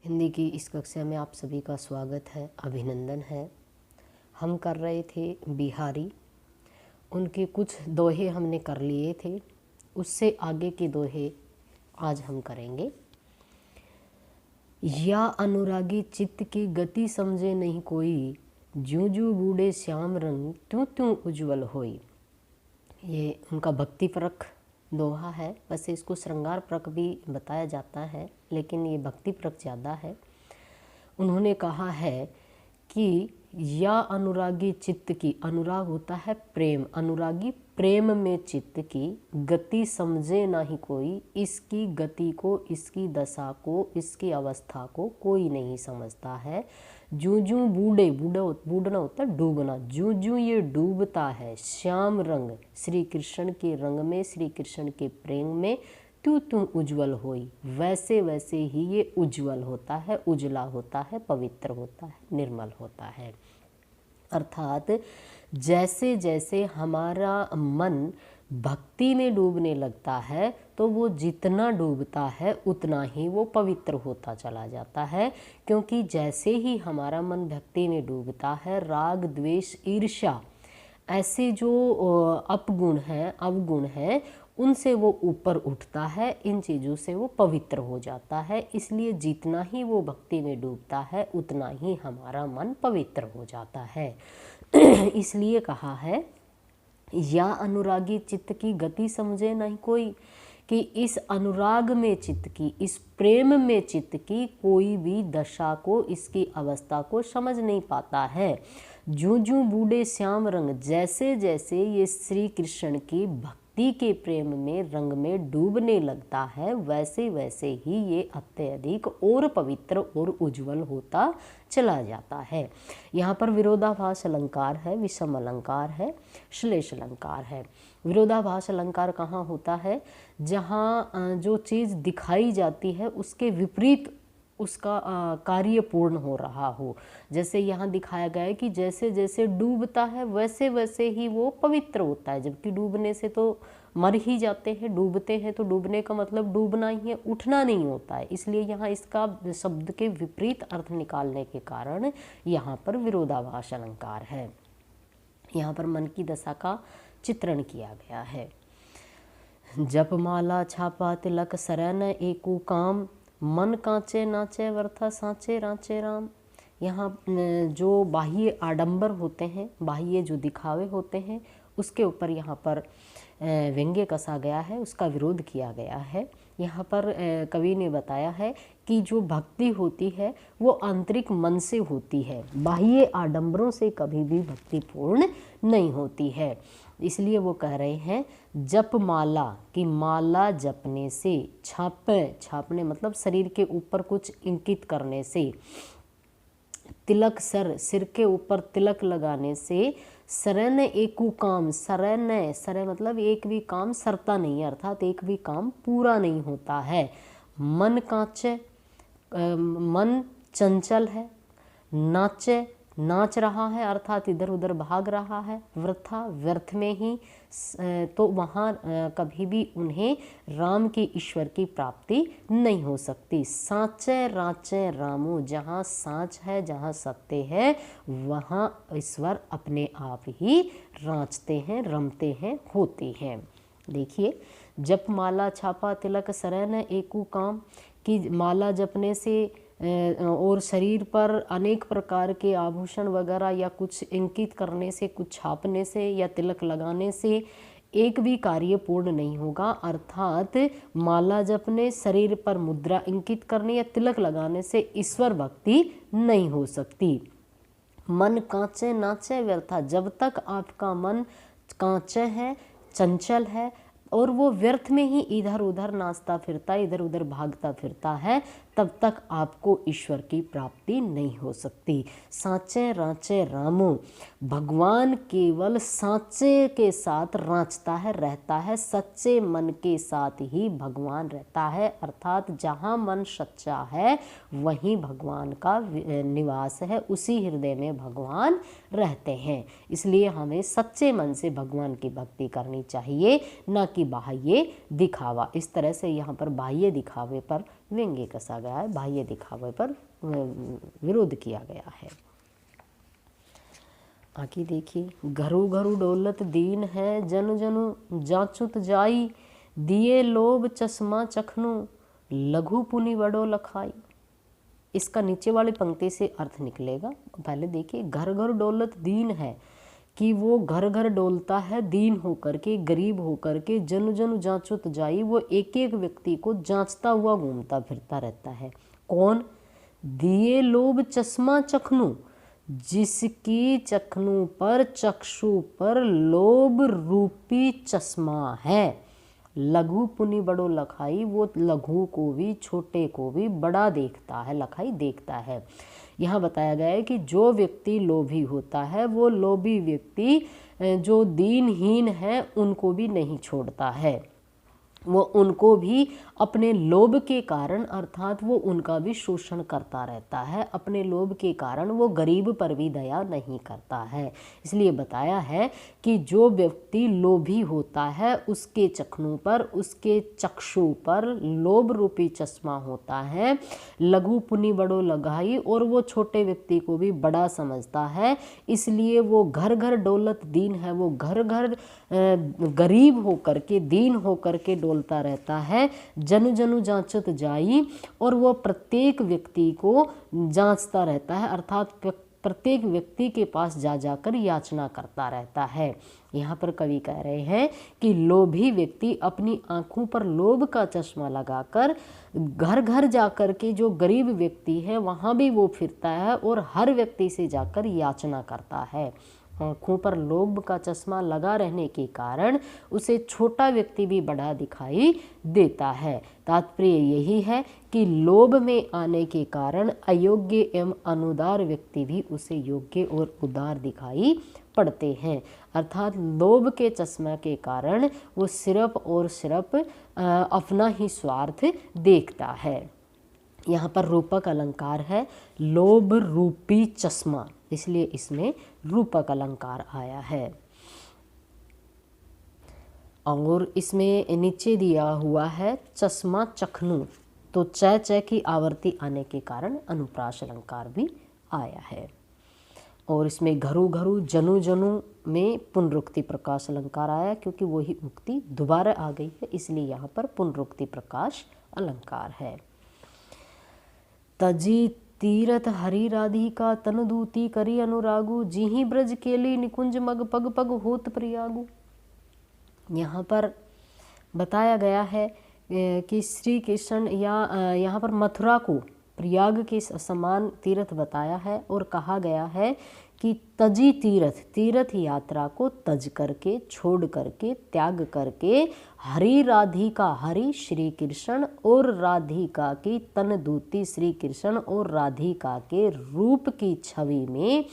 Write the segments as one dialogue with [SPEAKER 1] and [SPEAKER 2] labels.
[SPEAKER 1] हिंदी की इस कक्षा में आप सभी का स्वागत है, अभिनंदन है। हम कर रहे थे बिहारी, उनके कुछ दोहे हमने कर लिए थे, उससे आगे के दोहे आज हम करेंगे। या अनुरागी चित्त की गति समझे नहीं कोई, ज्यों ज्यों बूढ़े श्याम रंग त्यों त्यों उज्ज्वल होई। ये उनका भक्तिपरक दोहा है। वैसे इसको श्रृंगार परक भी बताया जाता है, लेकिन ये भक्तिपरक ज़्यादा है। उन्होंने कहा है कि या अनुरागी चित्त की, अनुराग होता है प्रेम, अनुरागी प्रेम में चित्त की गति समझे ना ही कोई, इसकी गति को, इसकी दशा को, इसकी अवस्था को कोई नहीं समझता है। जूं जूं बूढ़ना होता है डूबना, जूं जूं ये डूबता है श्याम रंग, श्री कृष्ण के रंग में, श्री कृष्ण के प्रेम में, त्यों त्यों उज्ज्वल होई, वैसे वैसे ही ये उज्ज्वल होता है, उजला होता है, पवित्र होता है, निर्मल होता है। अर्थात जैसे जैसे हमारा मन भक्ति में डूबने लगता है तो वो जितना डूबता है उतना ही वो पवित्र होता चला जाता है। क्योंकि जैसे ही हमारा मन भक्ति में डूबता है, राग द्वेष ईर्ष्या ऐसे जो अपगुण हैं, अवगुण हैं, उनसे वो ऊपर उठता है, इन चीज़ों से वो पवित्र हो जाता है। इसलिए जितना ही वो भक्ति में डूबता है उतना ही हमारा मन पवित्र हो जाता है। इसलिए कहा है या अनुरागी चित्त की गति समझे नहीं कोई, कि इस अनुराग में चित्त की, इस प्रेम में चित्त की कोई भी दशा को, इसकी अवस्था को समझ नहीं पाता है। ज्यों ज्यों बूढ़े श्याम रंग, जैसे जैसे ये श्री कृष्ण की भक्ति के प्रेम में, रंग में डूबने लगता है, वैसे वैसे ही ये अत्यधिक और पवित्र और उज्जवल होता चला जाता है। यहाँ पर विरोधाभास अलंकार है, विषम अलंकार है, श्लेष अलंकार है। विरोधाभास अलंकार कहाँ होता है? जहाँ जो चीज़ दिखाई जाती है उसके विपरीत उसका कार्य पूर्ण हो रहा हो। जैसे यहाँ दिखाया गया है कि जैसे जैसे डूबता है वैसे वैसे ही वो पवित्र होता है, जबकि डूबने से तो मर ही जाते हैं, डूबते हैं तो डूबने का मतलब डूबना ही है, उठना नहीं होता है। इसलिए यहाँ इसका शब्द के विपरीत अर्थ निकालने के कारण यहाँ पर विरोधाभास अलंकार है। यहाँ पर मन की दशा का चित्रण किया गया है। जप माला छापा तिलक सरन एकू काम, मन कांचे नाचे वरथा सांचे रांचे राम। यहाँ जो बाह्य आडंबर होते हैं, बाह्य जो दिखावे होते हैं, उसके ऊपर यहाँ पर व्यंग्य कसा गया है, उसका विरोध किया गया है। यहाँ पर कवि ने बताया है कि जो भक्ति होती है वो आंतरिक मन से होती है, बाह्य आडंबरों से कभी भी भक्ति पूर्ण नहीं होती है। इसलिए वो कह रहे हैं जप माला, कि माला जपने से, छापने मतलब शरीर के ऊपर कुछ इंकित करने से, तिलक सिर के ऊपर तिलक लगाने से, सरन एकू काम, सरन मतलब एक भी काम सरता नहीं है, अर्थात एक भी काम पूरा नहीं होता है। मन कांचे, मन चंचल है, नाचे नाच रहा है, अर्थात इधर उधर भाग रहा है, वृथा व्यर्थ में ही, तो वहाँ कभी भी उन्हें राम की, ईश्वर की प्राप्ति नहीं हो सकती। सांचे रांचे रामो, जहाँ सांच है, जहाँ सत्य है, वहाँ ईश्वर अपने आप ही रांचते हैं, रमते हैं, होते हैं। देखिए, जप माला छापा तिलक सरन एकू काम, कि माला जपने से और शरीर पर अनेक प्रकार के आभूषण वगैरह या कुछ इंकित करने से, कुछ छापने से या तिलक लगाने से एक भी कार्य पूर्ण नहीं होगा। अर्थात माला जपने, शरीर पर मुद्रा इंकित करने या तिलक लगाने से ईश्वर भक्ति नहीं हो सकती। मन कांचे नाचे व्यर्था, जब तक आपका मन कांचे है, चंचल है और वो व्यर्थ में ही इधर उधर नाचता फिरता, इधर उधर भागता फिरता है, तब तक आपको ईश्वर की प्राप्ति नहीं हो सकती। सांचे रांचे रामो, भगवान केवल सांचे के साथ रांचता है, रहता है, सच्चे मन के साथ ही भगवान रहता है। अर्थात जहाँ मन सच्चा है वहीं भगवान का निवास है, उसी हृदय में भगवान रहते हैं। इसलिए हमें सच्चे मन से भगवान की भक्ति करनी चाहिए, न कि बाह्य दिखावा। इस तरह से यहाँ पर बाह्य दिखावे पर व्यंग्य कसा गया है, बाह्य दिखावे पर विरोध किया गया है। आगे देखिए, घरू घरू डोलत दीन है, जनु जनु जाचुत जाई, दिए लोभ चश्मा चखनु, लघु पुनि बड़ो लखाई। इसका नीचे वाली पंक्ति से अर्थ निकलेगा। पहले देखिए, घर घर डोलत दीन है, कि वो घर घर डोलता है दीन होकर के, गरीब होकर के, जनु जनु जांचुत जाई, वो एक एक व्यक्ति को जांचता हुआ घूमता फिरता रहता है। कौन? दिए लोभ चश्मा चखनु, जिसकी चखनु पर, चक्षु पर लोभ रूपी चश्मा है। लघु पुनि बड़ो लखाई, वो लघु को भी, छोटे को भी बड़ा देखता है, लखाई देखता है। यहाँ बताया गया है कि जो व्यक्ति लोभी होता है, वो लोभी व्यक्ति जो दीनहीन है उनको भी नहीं छोड़ता है, वो उनको भी अपने लोभ के कारण, अर्थात वो उनका भी शोषण करता रहता है। अपने लोभ के कारण वो गरीब पर भी दया नहीं करता है। इसलिए बताया है कि जो व्यक्ति लोभी होता है उसके चखनों पर, उसके चक्षु पर लोभ रूपी चश्मा होता है। लघु पुनि बड़ो लगाई, और वो छोटे व्यक्ति को भी बड़ा समझता है। इसलिए वो घर घर डोलत दीन है, वो घर घर गरीब होकर के, दीन होकर के डोलता रहता है। जनु जनु जांचत जाई, और वो प्रत्येक व्यक्ति को जांचता रहता है, अर्थात प्रत्येक व्यक्ति के पास जा जाकर याचना करता रहता है। यहाँ पर कवि कह रहे हैं कि लोभी व्यक्ति अपनी आंखों पर लोभ का चश्मा लगाकर घर घर जाकर के जो गरीब व्यक्ति है वहाँ भी वो फिरता है और हर व्यक्ति से जाकर याचना करता है। आँखों पर लोभ का चश्मा लगा रहने के कारण उसे छोटा व्यक्ति भी बड़ा दिखाई देता है। तात्पर्य यही है कि लोभ में आने के कारण अयोग्य एवं अनुदार व्यक्ति भी उसे योग्य और उदार दिखाई पड़ते हैं। अर्थात लोभ के चश्मा के कारण वो सिर्फ और सिर्फ अपना ही स्वार्थ देखता है। यहाँ पर रूपक अलंकार है लोभ रूपी चश्मा, इसलिए इसमें रूपक अलंकार आया है। और इसमें नीचे दिया हुआ है चश्मा चखनु, तो च की आवर्ती आने के कारण अनुप्रास अलंकार भी आया है। और इसमें घरू घरू जनु जनु में पुनरुक्ति प्रकाश अलंकार आया, क्योंकि वही उक्ति दोबारा आ गई है, इसलिए यहाँ पर पुनरुक्ति प्रकाश अलंकार है। तजी तीरथ हरि राधिका तन दूती करी अनुरागु, जिहि ब्रज केली निकुंज मग पग पग होत प्रयागु। यहाँ पर बताया गया है कि श्री कृष्ण या यहाँ पर मथुरा को प्रयाग के समान तीर्थ बताया है और कहा गया है कि तजी तीर्थ, तीर्थ यात्रा को तज करके, छोड़ करके, त्याग करके हरि राधिका, हरि श्री कृष्ण और राधिका की तन दूती, श्री कृष्ण और राधिका के रूप की छवि में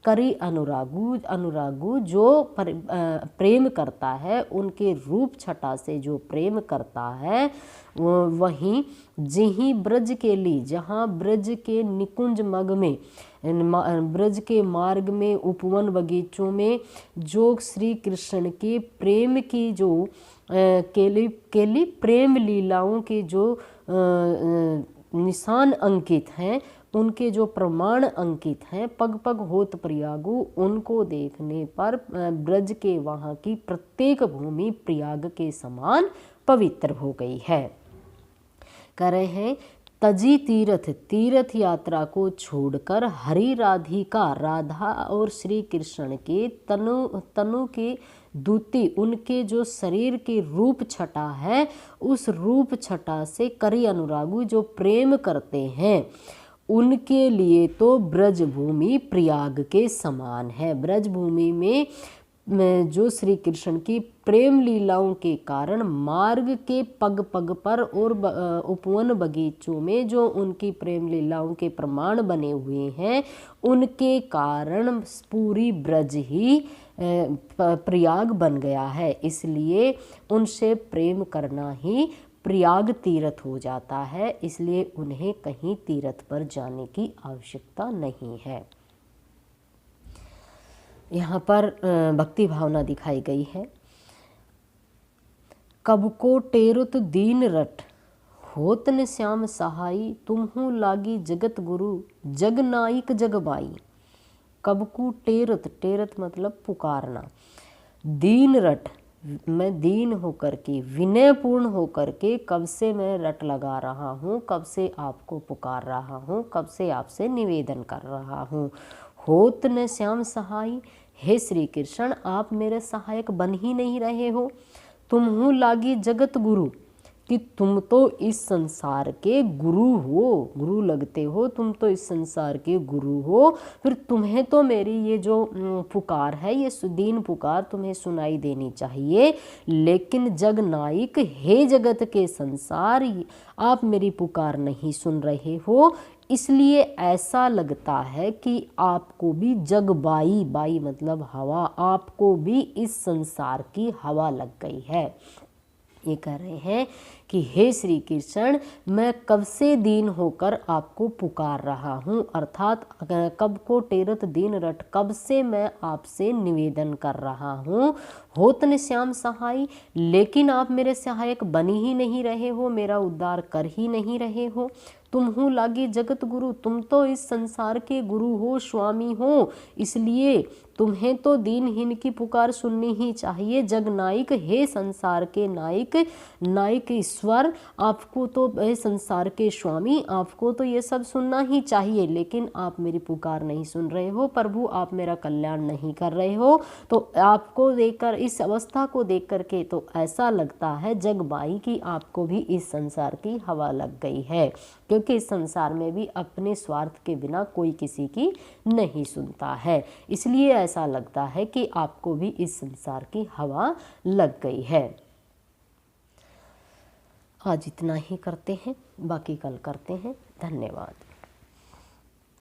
[SPEAKER 1] करी अनुरागु, अनुरागु जो प्रेम करता है, उनके रूप छटा से जो प्रेम करता है, वहीं जिहि ब्रज के ली, जहाँ ब्रज के निकुंज मग में, ब्रज के मार्ग में, उपवन बगीचों में जो श्री कृष्ण के प्रेम की जो केली प्रेम लीलाओं के जो निशान अंकित हैं, उनके जो प्रमाण अंकित हैं, पग पग होत प्रयागु, उनको देखने पर ब्रज के वहाँ की प्रत्येक भूमि प्रयाग के समान पवित्र हो गई है। कह रहे हैं तजी तीर्थ, तीर्थ यात्रा को छोड़कर हरि राधिका, राधा और श्री कृष्ण के तनु के दूती, उनके जो शरीर के रूप छटा है, उस रूप छटा से करी अनुरागु जो प्रेम करते हैं, उनके लिए तो ब्रजभूमि प्रयाग के समान है। ब्रजभूमि में जो श्री कृष्ण की प्रेम लीलाओं के कारण मार्ग के पग पग पर और उपवन बगीचों में जो उनकी प्रेम लीलाओं के प्रमाण बने हुए हैं, उनके कारण पूरी ब्रज ही प्रयाग बन गया है। इसलिए उनसे प्रेम करना ही प्रयाग तीर्थ हो जाता है, इसलिए उन्हें कहीं तीर्थ पर जाने की आवश्यकता नहीं है। यहाँ पर भक्ति भावना दिखाई गई है। कब को टेरुत दीन रट होत न श्याम सहाई, तुम्हू लागी जगत गुरु, जग नाइक जग बाई। कबकू टेरत, टेरत मतलब पुकारना, दीन रट, मैं दीन होकर के, विनयपूर्ण होकर के कब से मैं रट लगा रहा हूँ, कब से आपको पुकार रहा हूँ, कब से आपसे निवेदन कर रहा हूँ। होत न श्याम सहाई, हे श्री कृष्ण आप मेरे सहायक बन ही नहीं रहे हो। तुम्हू लागी जगत गुरु, कि तुम तो इस संसार के गुरु हो, गुरु लगते हो, तुम तो इस संसार के गुरु हो, फिर तुम्हें तो मेरी ये जो पुकार है, ये सुदीन पुकार तुम्हें सुनाई देनी चाहिए। लेकिन जग नायक, हे जगत के संसार, आप मेरी पुकार नहीं सुन रहे हो, इसलिए ऐसा लगता है कि आपको भी जग बाई, बाई मतलब हवा, आपको भी इस संसार की हवा लग गई है। ये कह रहे हैं कि हे श्री कृष्ण मैं कब से दीन होकर आपको पुकार रहा हूँ, अर्थात कब को टेरत दीन रट, कब से मैं आपसे निवेदन कर रहा हूँ। होत न श्याम सहाय, लेकिन आप मेरे सहायक बन ही नहीं रहे हो, मेरा उद्धार कर ही नहीं रहे हो। तुम्हू लागी जगत गुरु, तुम तो इस संसार के गुरु हो, स्वामी हो, इसलिए तुम्हें तो दीनहीन की पुकार सुननी ही चाहिए। जग नायक, हे संसार के नायक, नायक ईश्वर, आपको तो, हे संसार के स्वामी, आपको तो ये सब सुनना ही चाहिए, लेकिन आप मेरी पुकार नहीं सुन रहे हो। प्रभु आप मेरा कल्याण नहीं कर रहे हो। तो आपको देखकर, इस अवस्था को देख करके तो ऐसा लगता है जगबाई कि आपको भी इस संसार की हवा लग गई है, क्योंकि इस संसार में भी अपने स्वार्थ के बिना कोई किसी की नहीं सुनता है, इसलिए ऐसा लगता है कि आपको भी इस संसार की हवा लग गई है। आज इतना ही करते हैं, बाकी कल करते हैं। धन्यवाद।